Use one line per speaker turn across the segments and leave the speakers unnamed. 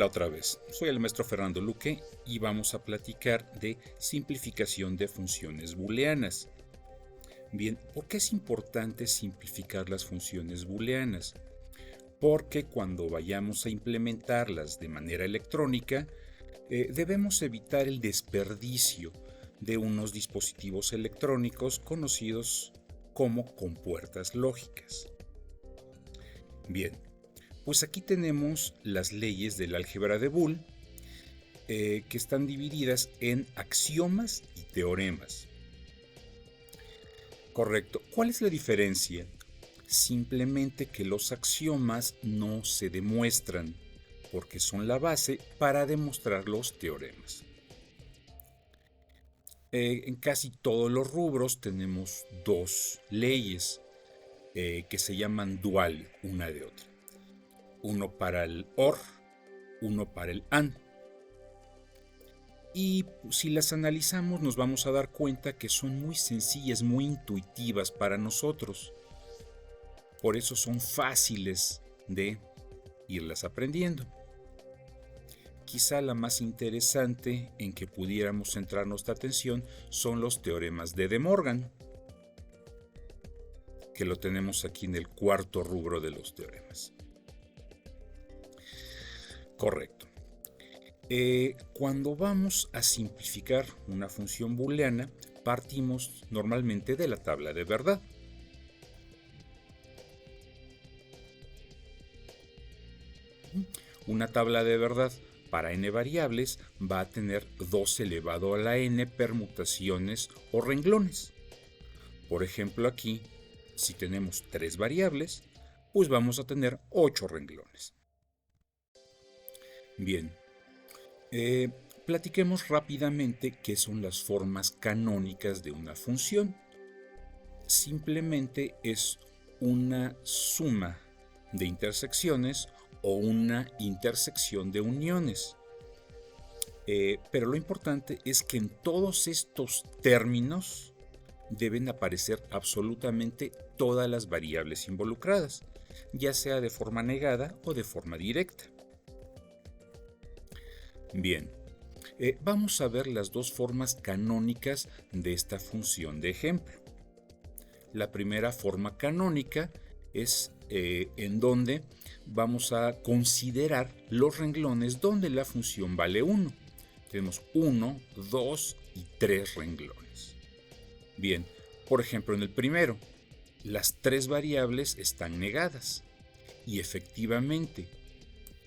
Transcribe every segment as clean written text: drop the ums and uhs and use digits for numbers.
otra vez, soy el maestro Fernando Luque y vamos a platicar de simplificación de funciones booleanas. Bien, ¿por qué es importante simplificar las funciones booleanas? Porque cuando vayamos a implementarlas de manera electrónica, debemos evitar el desperdicio de unos dispositivos electrónicos conocidos como compuertas lógicas. Bien, pues aquí tenemos las leyes del álgebra de Boole, que están divididas en axiomas y teoremas. Correcto. ¿Cuál es la diferencia? Simplemente que los axiomas no se demuestran, porque son la base para demostrar los teoremas. En casi todos los rubros tenemos dos leyes que se llaman dual una de otra. Uno para el OR, uno para el AND. Y si las analizamos nos vamos a dar cuenta que son muy sencillas, muy intuitivas para nosotros. Por eso son fáciles de irlas aprendiendo. Quizá la más interesante en que pudiéramos centrar nuestra atención son los teoremas de De Morgan, que lo tenemos aquí en el cuarto rubro de los teoremas. Correcto. Cuando vamos a simplificar una función booleana, partimos normalmente de la tabla de verdad. Una tabla de verdad para n variables va a tener 2 elevado a la n permutaciones o renglones. Por ejemplo, aquí, si tenemos 3 variables, pues vamos a tener 8 renglones. Bien, platiquemos rápidamente qué son las formas canónicas de una función. Simplemente es una suma de intersecciones o una intersección de uniones. Pero lo importante es que en todos estos términos deben aparecer absolutamente todas las variables involucradas, ya sea de forma negada o de forma directa. Bien, vamos a ver las dos formas canónicas de esta función de ejemplo. La primera forma canónica es en donde vamos a considerar los renglones donde la función vale 1. Tenemos 1, 2 y 3 renglones. Bien, por ejemplo, en el primero, las 3 variables están negadas. Y efectivamente,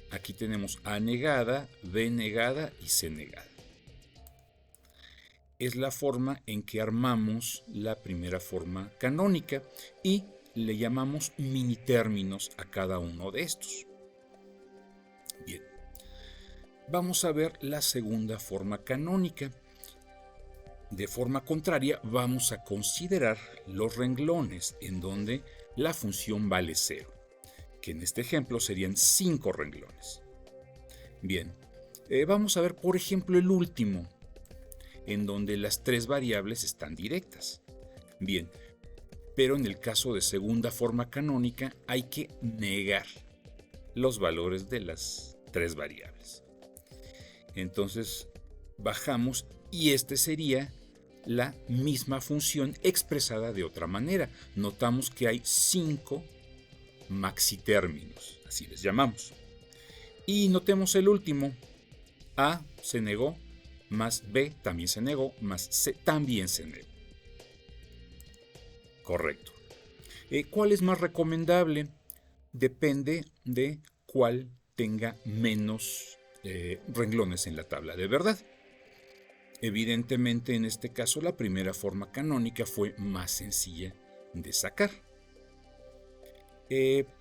aquí tenemos A negada, B negada y C negada. Es la forma en que armamos la primera forma canónica y le llamamos minitérminos a cada uno de estos. Bien, vamos a ver la segunda forma canónica. De forma contraria, vamos a considerar los renglones en donde la función vale 0, que en este ejemplo serían 5 renglones. Bien, vamos a ver por ejemplo el último, en donde las 3 variables están directas. Bien, pero en el caso de segunda forma canónica hay que negar los valores de las 3 variables. Entonces bajamos y este sería la misma función expresada de otra manera. Notamos que hay 5 maxitérminos, así les llamamos. Y notemos el último, A se negó, más B también se negó, más C también se negó. Correcto. ¿Cuál es más recomendable? Depende de cuál tenga menos renglones en la tabla de verdad. Evidentemente, en este caso, la primera forma canónica fue más sencilla de sacar.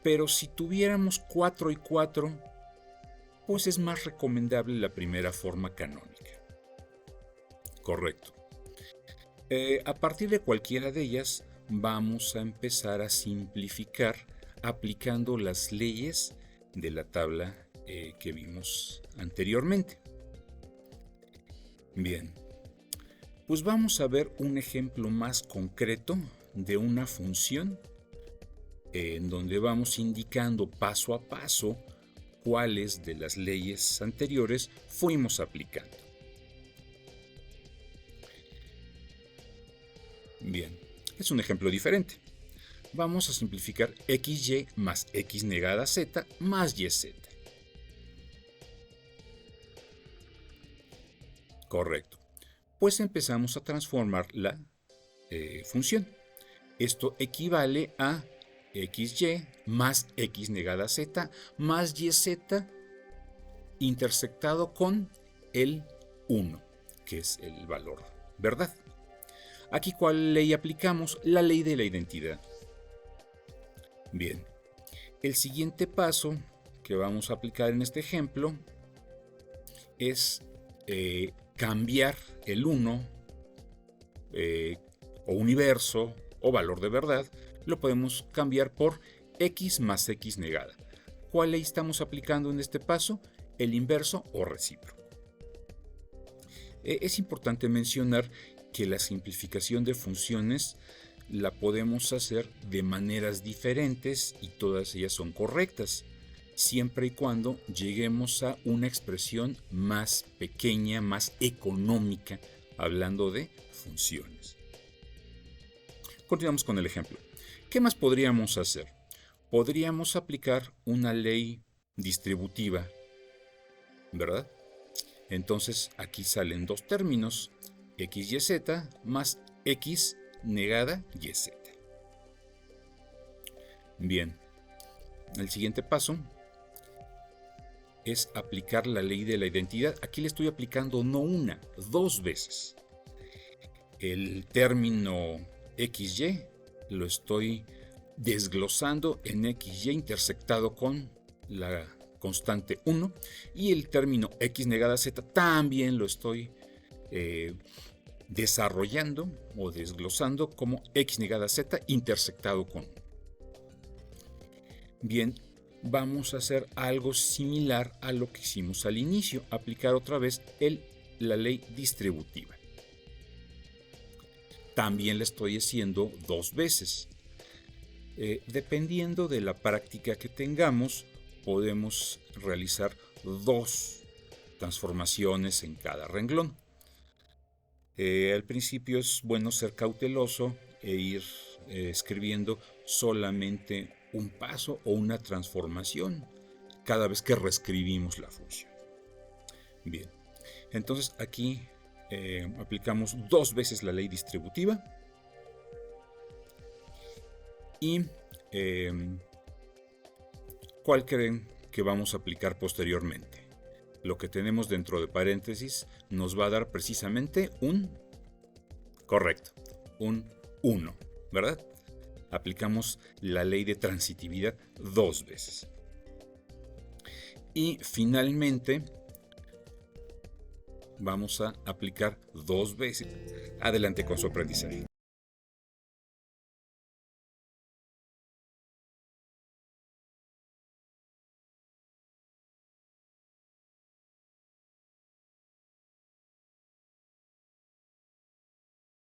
Pero si tuviéramos 4 y 4, pues es más recomendable la primera forma canónica. Correcto. A partir de cualquiera de ellas, vamos a empezar a simplificar aplicando las leyes de la tabla que vimos anteriormente. Bien, pues vamos a ver un ejemplo más concreto de una función en donde vamos indicando paso a paso cuáles de las leyes anteriores fuimos aplicando. Bien, es un ejemplo diferente. Vamos a simplificar xy más x negada z más yz. Correcto. Pues empezamos a transformar la función. Esto equivale a xy más x negada z más yz intersectado con el 1, que es el valor verdad. Aquí, ¿cuál ley aplicamos? La ley de la identidad. Bien, el siguiente paso que vamos a aplicar en este ejemplo es cambiar el 1 o universo o valor de verdad, lo podemos cambiar por x más x negada. ¿Cuál ley estamos aplicando en este paso? El inverso o recíproco. Es importante mencionar que la simplificación de funciones la podemos hacer de maneras diferentes y todas ellas son correctas, siempre y cuando lleguemos a una expresión más pequeña, más económica, hablando de funciones. Continuamos con el ejemplo. ¿Qué más podríamos hacer? Podríamos aplicar una ley distributiva, ¿verdad? Entonces aquí salen dos términos, x y z más x negada y z. Bien, el siguiente paso es aplicar la ley de la identidad. Aquí le estoy aplicando no una, dos veces. El término xy lo estoy desglosando en xy intersectado con la constante 1 y el término x negada z también lo estoy desarrollando o desglosando como x negada z intersectado con 1. Bien, vamos a hacer algo similar a lo que hicimos al inicio, aplicar otra vez la ley distributiva. También la estoy haciendo dos veces. Dependiendo de la práctica que tengamos, podemos realizar dos transformaciones en cada renglón. Al principio es bueno ser cauteloso e ir escribiendo solamente un paso o una transformación cada vez que reescribimos la función. Bien, entonces aquí aplicamos dos veces la ley distributiva y ¿cuál creen que vamos a aplicar posteriormente? Lo que tenemos dentro de paréntesis nos va a dar precisamente un 1, ¿verdad? Aplicamos la ley de transitividad dos veces. Y finalmente vamos a aplicar dos veces. Adelante con su aprendizaje.